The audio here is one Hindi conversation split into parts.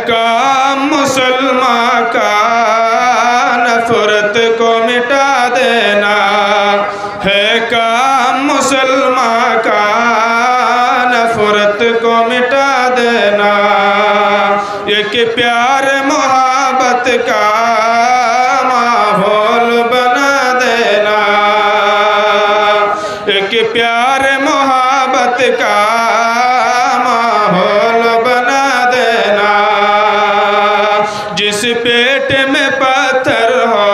काम मुसलमान का नफरत को मिटा देना है, काम मुसलमान का नफरत को मिटा देना। एक प्यार मोहब्बत का माहौल बना देना, एक प्यार मोहब्बत का माहौल बना देना। जिस पेट में पत्थर हो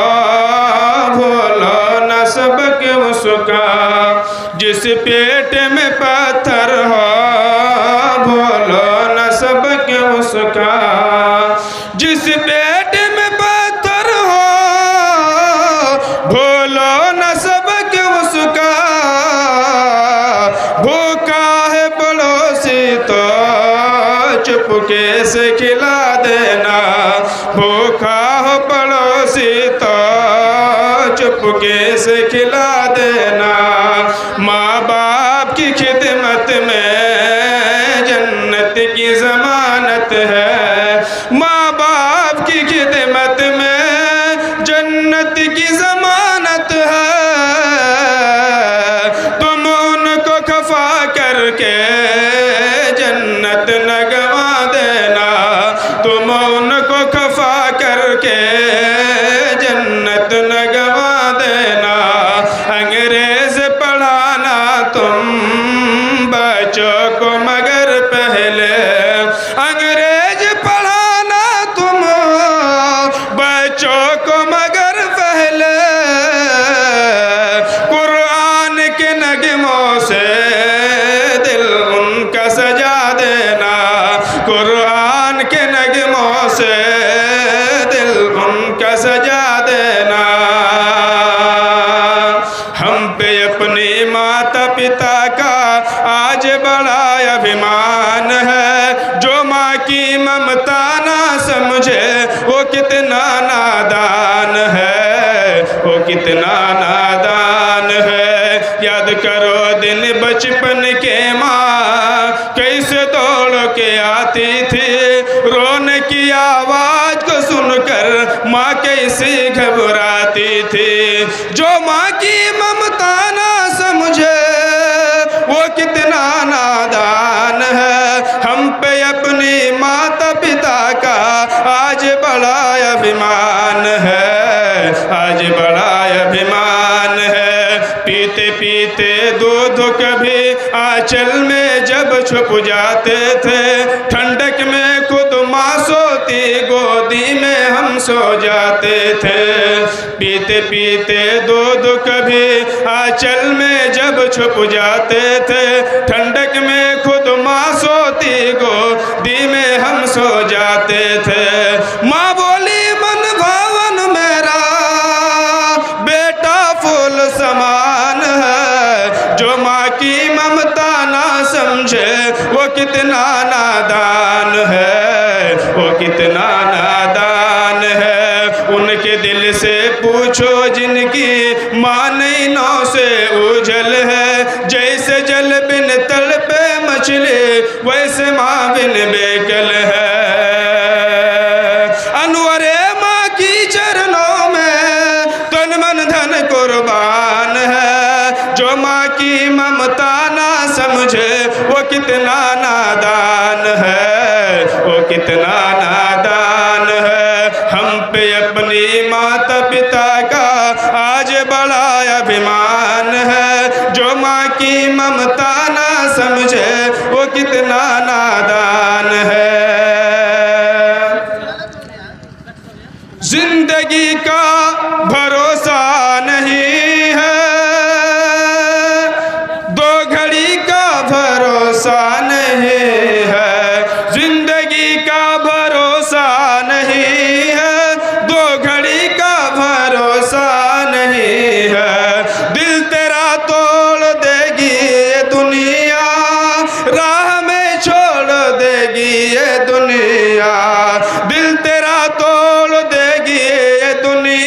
भूलो न सबक उसका, जिस पेट में पत्थर हो भूलो न सबक उसका। जिस पेट में पत्थर हो भूलो न सबक उसका। भूखा है पड़ोसी तो चुपके से खिला देना, भूखा हो पड़ोसी तो चुपके से खिला देना। माँ बाप की खिदमत में जन्नत की ज़मानत है, माँ बाप की खिदमत में जन्नत की ज़मानत है। तुम उनको खफा करके जन्नत न गवा देना, तुम उनको खफा करके जन्नत न गवा देना। अंग्रेज पढ़ाना तुम बच्चों को मगर पहले, अंग्रेज पढ़ाना तुम बच्चों को मगर पहले। कुरान के नगमों से दिल उनका सजा देना, कुरान के नगमों से दिल उनका सजा देना। हम पे अपने माता पिता का आज बड़ा अभिमान है, जो माँ की ममता ना समझे वो कितना नादान है, वो कितना नादान है। याद करो दिन बचपन के माँ कैसे दौड़ के आती थी, रोने की आवाज को सुनकर माँ कैसे घबराती थी। जो माँ की ममता ना समझे वो कितना नादान है। हम पे अपनी माता पिता का आज बड़ा अभिमान है, आज बड़ा अभिमान है। पीते पीते दूध कभी आंचल में जब छुप जाते थे, ठंडक में खुद माँ सोती गोदी में हम सो जाते थे। पीते पीते दूध कभी आंचल में जब छुप जाते थे, ठंडक में खुद माँ सोती गोदी में हम सो जाते थे। माँ बोली मन भावन मेरा बेटा फूल समान है, जो माँ की ममता ना समझे वो कितना नादान है, वो कितना नादान है। उनके दिल से पूछो जिनकी माँ नैनों से उजल है, जैसे जल बिन तड़पे मछली वैसे माँ बिन बेकल है। अनवरे माँ की चरणों में तन मन धन कुर्बान है, जो माँ की ममता ना समझे वो कितना नादान है, वो कितना नादान है। हम पे अपनी माता पिता का आज बड़ा अभिमान है, जो माँ की ममता ना समझे वो कितना नादान है। जिंदगी का भरोसा नहीं है, दो घड़ी का भरोसा नहीं है, जिंदगी का भरोसा नहीं है, दो घड़ी का भरोसा नहीं है। दिल तेरा तोड़ देगी ये दुनिया, राह में छोड़ देगी ये दुनिया। दिल तेरा तोड़ देगी ये दुनिया,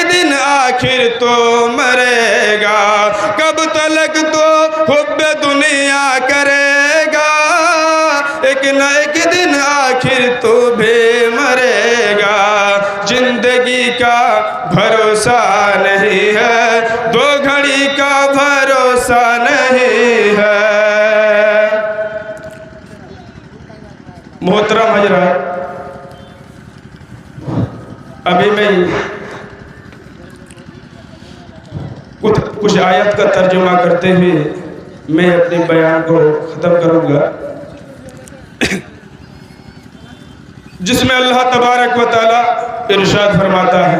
दिन आखिर तो मरेगा, कब तलक तो हुब्बे दुनिया करेगा, एक न एक दिन आखिर तो भी मरेगा। जिंदगी का भरोसा नहीं है, दो घड़ी का भरोसा नहीं है। मोहतरम हजरात, अभी मैं कुछ आयत का तर्जुमा करते हुए मैं अपने बयान को ख़त्म करूँगा, जिसमें अल्लाह तबारक व तआला इरशाद फरमाता है।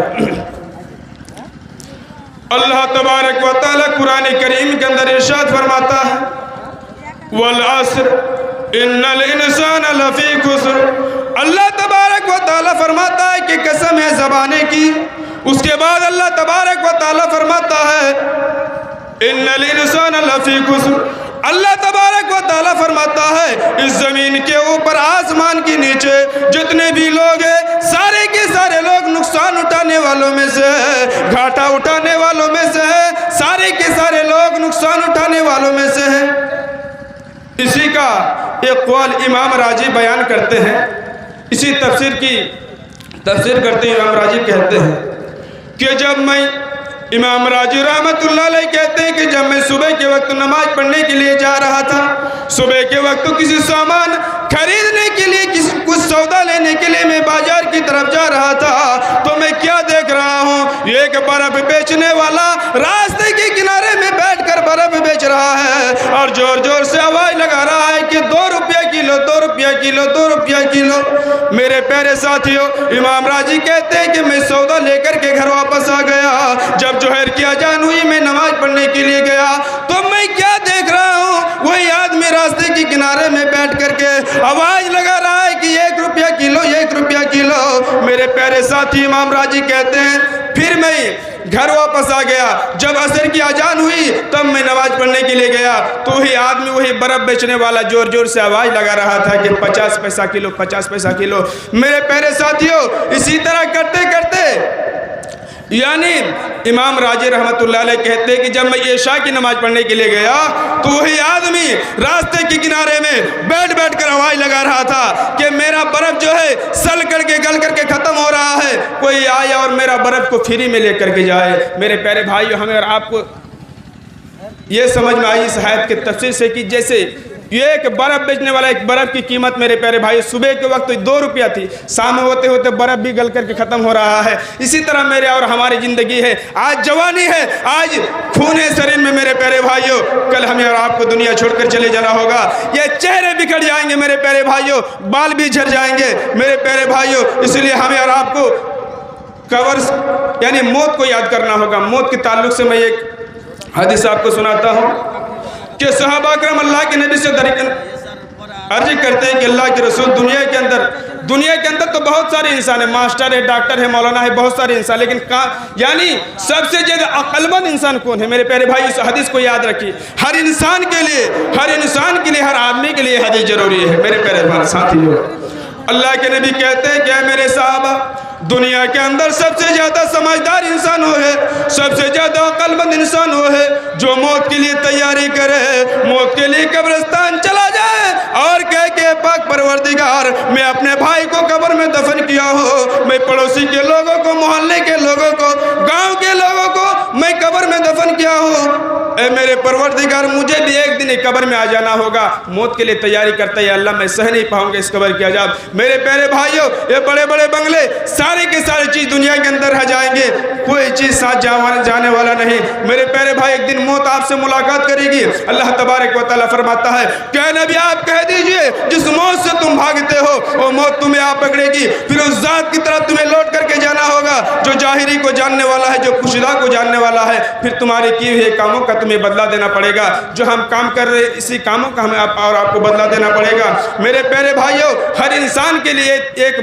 अल्लाह तबारक व तआला कुरान करीम के अंदर इरशाद फरमाता है, वल अस्र इन्नल इंसाना लफी खुस्र। अल्लाह तबारक व तआला फरमाता है कि कसम है ज़बाने की। उसके बाद अल्लाह तबारक व तआला फरमाता है इन्नल इंसाना लफी खुस्र। अल्लाह तबारक व तआला फरमाता है इस ज़मीन के ऊपर आसमान के नीचे जितने भी लोग हैं सारे के सारे लोग नुकसान उठाने वालों में से है, घाटा उठाने वालों में से है, सारे के सारे लोग नुकसान उठाने वालों में से है। इसी का एक कौल इमाम राजी बयान करते हैं। इसी तफसीर करते हैं इमाम राजी कहते हैं कि जब मैं इमाम राजी रहमतुल्लाह अलैह कहते हैं कि जब मैं सुबह के वक्त नमाज पढ़ने के लिए जा रहा था, सुबह के वक्त किसी सामान खरीदने के लिए कुछ सौदा लेने के लिए मैं बाजार की तरफ जा रहा था, तो मैं क्या देख रहा हूँ, एक बर्फ बेचने वाला रास्ते के किनारे में बैठकर बर्फ बेच रहा है और जोर जोर से आवाज लगा रहा है कि 2 रुपया किलो, 2 रुपया किलो, 2 रुपया किलो। मेरे प्यारे साथियों, इमाम राजी कहते हैं कि मैं सौदा लेकर के घर वापस आ गया। जब जोहर की अजान हुई, मैं नमाज पढ़ने के लिए गया, तो मैं क्या देख रहा हूँ, वही आदमी रास्ते के किनारे में बैठ करके आवाज लगा रहा है कि 1 रुपया किलो, 1 रुपया किलो। मेरे प्यारे साथी इमाम राजी कहते हैं फिर मैं घर वापस आ गया। जब असर की अजान हुई तब मैं नमाज पढ़ने के लिए गया, तो वही आदमी, वही बर्फ बेचने वाला जोर जोर से आवाज लगा रहा था कि 50 पैसा किलो, 50 पैसा किलो। मेरे प्यारे साथियों, इसी तरह करते करते यानी इमाम राजी रहमतुल्लाह अलैह कहते हैं कि जब मैं इशा की नमाज पढ़ने के लिए गया तो वही आदमी रास्ते के किनारे में बैठ बैठ कर आवाज लगा रहा था कि मेरा बर्फ जो है सल करके गल करके ख़त्म हो रहा है, कोई आए और मेरा बर्फ को फ्री में लेकर के जाए। मेरे प्यारे भाइयों, हमें और आपको ये समझ में आई इस आयत के तफसीर से कि जैसे एक बर्फ बेचने वाला, एक बर्फ की कीमत मेरे प्यारे भाई सुबह के वक्त 2 रुपया थी, शाम होते होते बर्फ भी गल करके ख़त्म हो रहा है। इसी तरह मेरे और हमारी ज़िंदगी है। आज जवानी है, आज खून है शरीर में मेरे प्यारे भाइयों, कल हमें और आपको दुनिया छोड़कर चले जाना होगा। ये चेहरे बिखर जाएंगे मेरे प्यारे भाइयों, बाल भी झड़ जाएंगे मेरे प्यारे भाइयों। इसलिए हमें और आपको कब्र यानी मौत को याद करना होगा। मौत के ताल्लुक से मैं एक हदीस आपको सुनाता हूँ कि सहाबा अकरम अल्लाह के नबी से अर्ज करते हैं कि अल्लाह के रसूल, दुनिया के अंदर तो बहुत सारे इंसान है, मास्टर है, डॉक्टर है, मौलाना है, बहुत सारे इंसान, लेकिन यानी सबसे ज़्यादा अक्लमंद इंसान कौन है? मेरे प्यारे भाई, इस हदीस को याद रखिए। हर इंसान के लिए, हर आदमी के लिए हदीस जरूरी है मेरे प्यारे साथियों। अल्लाह के नबी कहते हैं क्या मेरे साहबा, दुनिया के अंदर सबसे ज़्यादा समझदार इंसान वो है, सबसे ज़्यादा अक्लमंद इंसान वो है जो मौत के लिए तैयारी करे, मौत के लिए कब्रिस्तान चला जाए और कह के पाक परवरदिगार मैं अपने भाई को कब्र में दफन किया हो, मैं पड़ोसी के लोगों को, मोहल्ले के लोगों को, गांव के लोगों को मैं कब्र में दफन किया हो। ए मेरे परवरदिगार, मुझे भी एक दिन कब्र में आ जाना होगा। मौत के लिए तैयारी करता है, अल्लाह मैं सह नहीं पाऊंगा इस कब्र की अजाब। मेरे प्यारे भाइयों, ये बड़े बड़े बंगले सारे के सारी चीज़ दुनिया के अंदर रह जाएंगे, कोई चीज़ साथ जाने वाला नहीं। मेरे प्यारे भाई, एक दिन मौत आपसे मुलाकात करेगी। अल्लाह तबारक व तआला फरमाता है क्या नबी आप कह दीजिए जिस मौत से तुम भागते हो वो मौत तुम्हें आ पकड़ेगी, फिर उस जात की तरफ तुम्हें लौट करके जाना होगा जो जाहिरी को जानने वाला है, जो खुशदा को जानने वाला है। फिर तुम्हारे किए हुए कामों का तुम्हें बदला देना पड़ेगा। जो हम काम कर रहे इसी कामों का हमें और आपको बदला देना पड़ेगा। मेरे प्यारे भाइयों, हर इंसान के लिए एक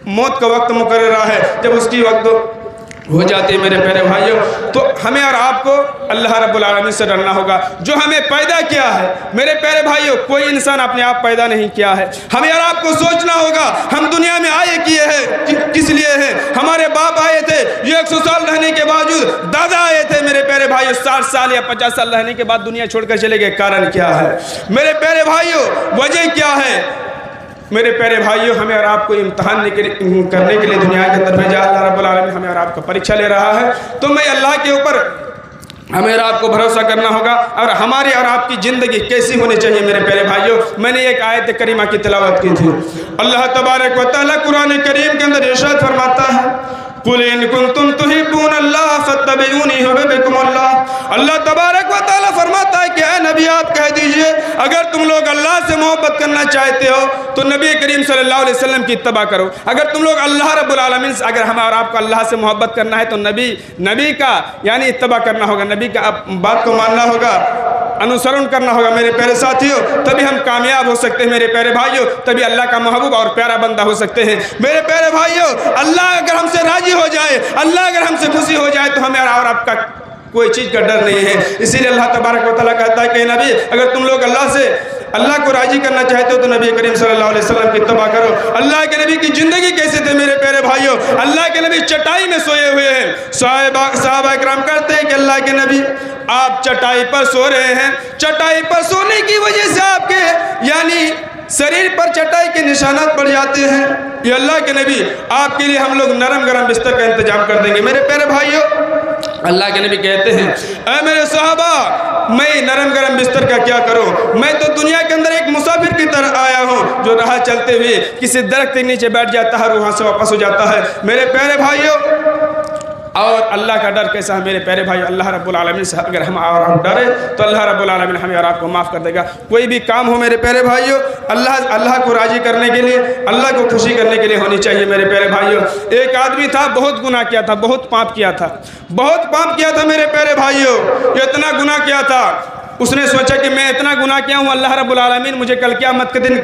मौत का वक्त मुकर्रर है। जब उसकी वक्त हो जाती है मेरे प्यारे भाइयों। तो हमें और आपको अल्लाह रब्बुल आलमीन से डरना होगा जो हमें पैदा किया है। मेरे प्यारे भाइयों, कोई इंसान अपने आप पैदा नहीं किया है। हमें और आपको सोचना होगा हम दुनिया में आए किए हैं किस लिए हैं। हमारे बाप आए थे, ये 100 साल रहने के बावजूद, दादा आए थे मेरे प्यारे भाइयों 60 साल या 50 साल रहने के बाद दुनिया छोड़कर चले गए। कारण क्या है मेरे प्यारे भाइयों, वजह क्या है मेरे प्यारे भाइयों। हमें और आपको इम्तहान करने के लिए दुनिया के अंदर भेजा अल्लाह रब्बुल आलमीन, हमें और आपका परीक्षा ले रहा है। तो मैं अल्लाह के ऊपर हमें और आपको भरोसा करना होगा और हमारी और आपकी ज़िंदगी कैसी होनी चाहिए मेरे प्यारे भाइयों। मैंने एक आयत करीमा की तिलावत की थी। अल्लाह तबारक व तआला कुरान करीम के अंदर इरशाद फरमाता है, कुल इन कुंतुम तुहिब्बूनल्लाह फत्तबिऊनी युहिब्बुकुमुल्लाह। अल्लाह तबारक व तआला फरमाता है कि ऐ नबी आप कह दीजिए अगर तुम लोग अल्लाह से मोहब्बत करना चाहते हो तो नबी करीम सल्लल्लाहु अलैहि वसल्लम की इत्तबा करो। अगर तुम लोग अल्लाह रब्बुल आलमीन से, अगर हमें और आपको अल्लाह से मोहब्बत करना है तो नबी का यानी इत्तबा करना होगा, नबी का बात को मानना होगा, अनुसरण करना होगा मेरे प्यारे साथियों। तभी हम कामयाब हो सकते हैं मेरे प्यारे भाइयों, तभी अल्लाह का महबूब और प्यारा बंदा हो सकते हैं मेरे प्यारे भाइयों। अल्लाह अगर हमसे राजी हो जाए, अल्लाह अगर हमसे खुशी हो जाए तो हमें और आपका कोई चीज़ का डर नहीं है। इसीलिए अल्लाह तबारक व तआला कहता है कि नबी अगर तुम लोग अल्लाह को राजी करना चाहते हो तो नबी करीम सल्लल्लाहु अलैहि वसल्लम की इत्तबा करो। अल्लाह के नबी की ज़िंदगी कैसे थे मेरे प्यारे भाइयों। अल्लाह के नबी चटाई में सोए हुए हैं। सहाबा इकराम करते हैं कि अल्लाह के नबी आप चटाई पर सो रहे हैं, चटाई पर सोने की वजह से आपके यानी शरीर पर चटाई के निशानात पड़ जाते हैं। ये अल्लाह के नबी आपके लिए हम लोग नरम गरम बिस्तर का इंतजाम कर देंगे मेरे प्यारे भाइयों। अल्लाह के नबी कहते हैं ऐ मेरे सहाबा मैं नरम गरम बिस्तर का क्या करूं, मैं तो दुनिया के अंदर एक मुसाफिर की तरह आया हूं जो राह चलते हुए किसी दरख्त के नीचे बैठ जाता है और वहां से वापस हो जाता है मेरे प्यारे भाइयों। और अल्लाह का डर कैसा है मेरे प्यारे भाई, अल्लाह रब्बुल आलमीन से अगर हम और हम डरे तो अल्लाह रब्बुल आलमीन हमें और आपको माफ़ कर देगा। कोई भी काम हो मेरे प्यारे भाइयों अल्लाह को राज़ी करने के लिए, अल्लाह को खुशी करने के लिए होनी चाहिए मेरे प्यारे भाइयों। एक आदमी था, बहुत गुनाह किया था, बहुत पाप किया था, बहुत पाप किया था मेरे प्यारे भाइयों। इतना गुनाह किया था, उसने सोचा कि मैं इतना गुनाह किया हूँ, अल्लाह रब्बुल आलमीन मुझे कल क़यामत के दिन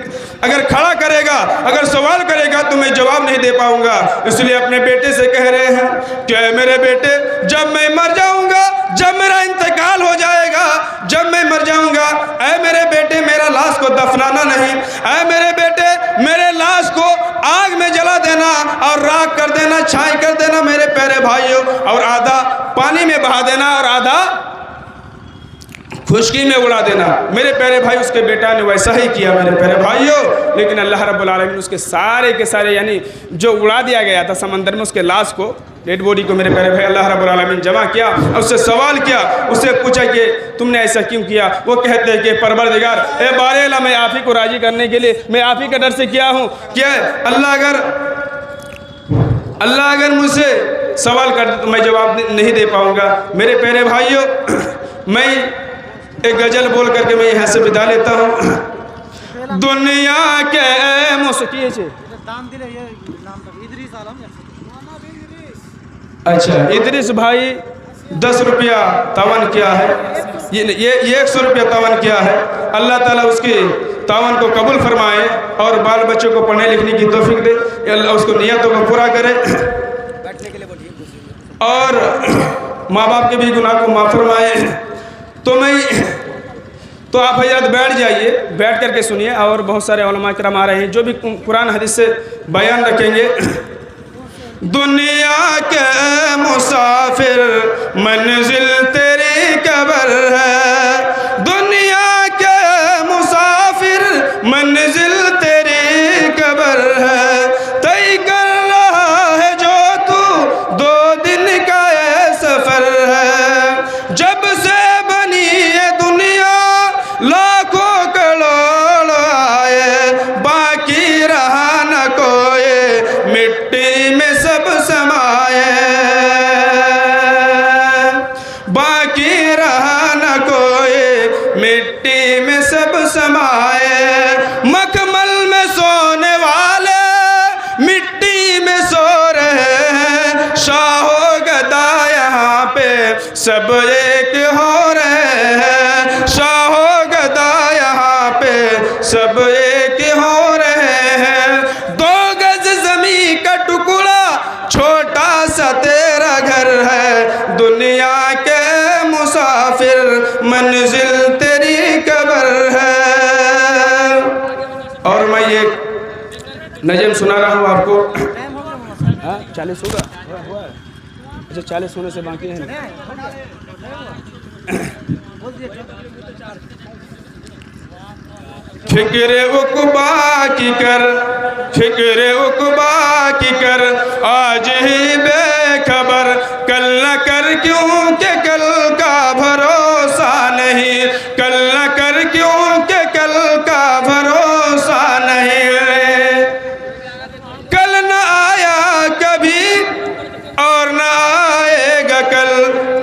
अगर खड़ा करेगा, अगर सवाल करेगा तो मैं जवाब नहीं दे पाऊँगा। इसलिए अपने बेटे से कह रहे हैं कि मेरे बेटे जब मैं मर जाऊँगा, जब मेरा इंतकाल हो जाएगा, जब मैं मर जाऊँगा, ऐ मेरे बेटे मेरा लाश को दफनाना नहीं, ऐ मेरे बेटे मेरे लाश को आग में जला देना और राख कर देना, छाई कर देना मेरे प्यारे भाइयों, और आधा पानी में बहा देना और आधा खुशकी में उड़ा देना मेरे प्यारे भाई। उसके बेटा ने वैसा ही किया मेरे प्यारे भाइयों। लेकिन अल्लाह रब्बुल आलमीन उसके सारे के सारे यानी जो उड़ा दिया गया था समंदर में, उसके लाश को, डेड बॉडी को मेरे प्यारे भाई अल्लाह रब्बुल आलमीन जमा किया और उससे सवाल किया, उससे पूछा कि तुमने ऐसा क्यों किया। वो कहते हैं कि परवरदिगार ए बारेला मैं आप ही को राजी करने के लिए, मैं आप ही के डर से किया हूँ। क्या अल्लाह अगर मुझसे सवाल कर दे तो मैं जवाब नहीं दे पाऊँगा मेरे प्यारे भाइयों। मैं एक गजल बोल करके मैं यहाँ से विदा लेता हूँ। दुनिया के मौसीकी अच्छा इदरीस भाई 10 रुपया तावन किया है, ये 100 रुपया तावन किया है। अल्लाह ताला उसकी तावन को कबूल फरमाए और बाल बच्चों को पढ़ने लिखने की तौफीक दे, अल्लाह उसको नियतों को पूरा करे और माँ बाप के भी गुनाह को माफ़ फरमाए। तो आप हजरत बैठ जाइए, बैठ करके सुनिए और बहुत सारे उलमा किराम आ रहे हैं जो भी कुरान हदीस से बयान रखेंगे। दुनिया के मुसाफिर मंजिल तेरी कब्र है, दुनिया के मुसाफिर मंजिल तेरी कब्र है, तय कर रहा है जो तू 2 दिन का ये सफ़र है। जब से बनी ये दुनिया लाखों करोड़ आए, बाकी रहा न कोई मिट्टी में सब समाए, बाकी रहा न कोई मिट्टी में सब समाए। मखमल में सोने वाले मिट्टी में सो रहे हैं, शाहो गदा यहाँ पे सब एक हो रहे हैं, शाहो गदा यहाँ पे सब एक हो रहे हैं। 2 गज ज़मीं का टुकड़ा छोटा सा तेरा घर दुनिया के मुसाफिर मंजिल तेरी कब्र है। और मैं ये नज़म सुना रहा हूँ आपको। 40 होगा? अच्छा 40 होने से बाकी है। फिक्र उक़बा की कर, फिक्र उक़बा की कर, आज ही बेखबर, कल न कर क्योंकि कल का भरोसा नहीं, कल न कर क्योंकि कल का भरोसा नहीं। कल न आया कभी और न आएगा कल,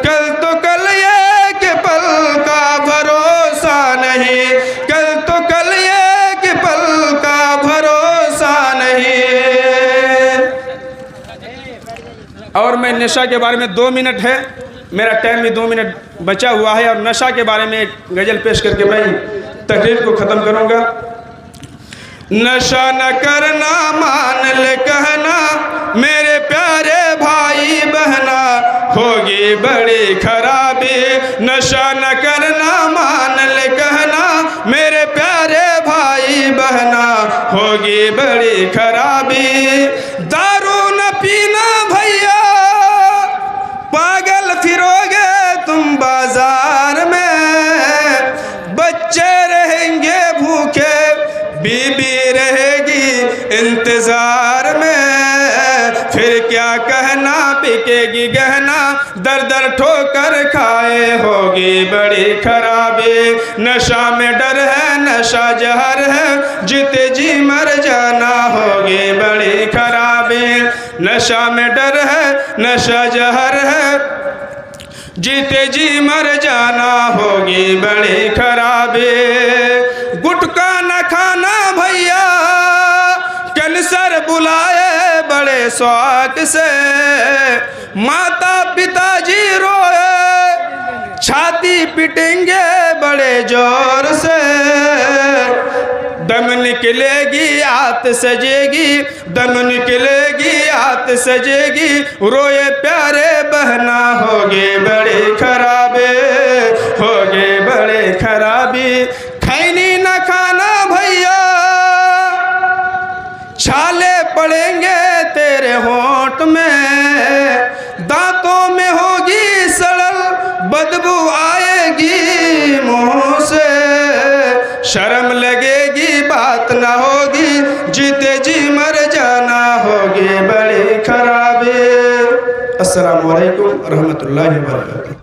कल तो कल ये कि पल का भरोसा नहीं, कल तो कल ये कि पल का भरोसा नहीं। और मैं नशा के बारे में 2 मिनट है, मेरा टाइम भी 2 मिनट बचा हुआ है, और नशा के बारे में एक गज़ल पेश करके मैं तकरीर को ख़त्म करूँगा। नशा न करना मान ले कहना मेरे प्यारे भाई बहना, होगी बड़ी खराबी। नशा न करना मान ले कहना मेरे प्यारे भाई बहना, होगी बड़ी खराबी। दारू न पीना भैया, पागल फिरोगे तुम बाजार में, बच्चे रहेंगे भूखे, बीबी रहेगी इंतजार में, फिर क्या कहना बिकेगी गहना, दर दर ठोकर खाए होगी बड़ी खराबी। नशा में डर है, नशा जहर है, जीते जी मर जाना, होगी बड़ी खराबी। नशा में डर है, नशा जहर है, जीते जी मर जाना, होगी बड़ी खराबी। गुटखा न खाना भैया, कैंसर बुलाए बड़े शौक से, माता पिताजी रोए छाती पिटेंगे बड़े जोर से, दम निकलेगी आत सजेगी, दम निकलेगी आत सजेगी, रोए प्यारे बहना, होगे बड़े खराबे, होगे बड़े खराबी। खैनी न खाना भैया, छाले पड़ेंगे तेरे होंठ में, दांतों में होगी सड़ल, बदबू आएगी मुंह से, शर्म लगेगी बात ना होगी, जीते जी मर जाना, होगी बड़ी खराबी। अस्सलामु अलैकुम रहमतुल्लाहि व बरकातुहू।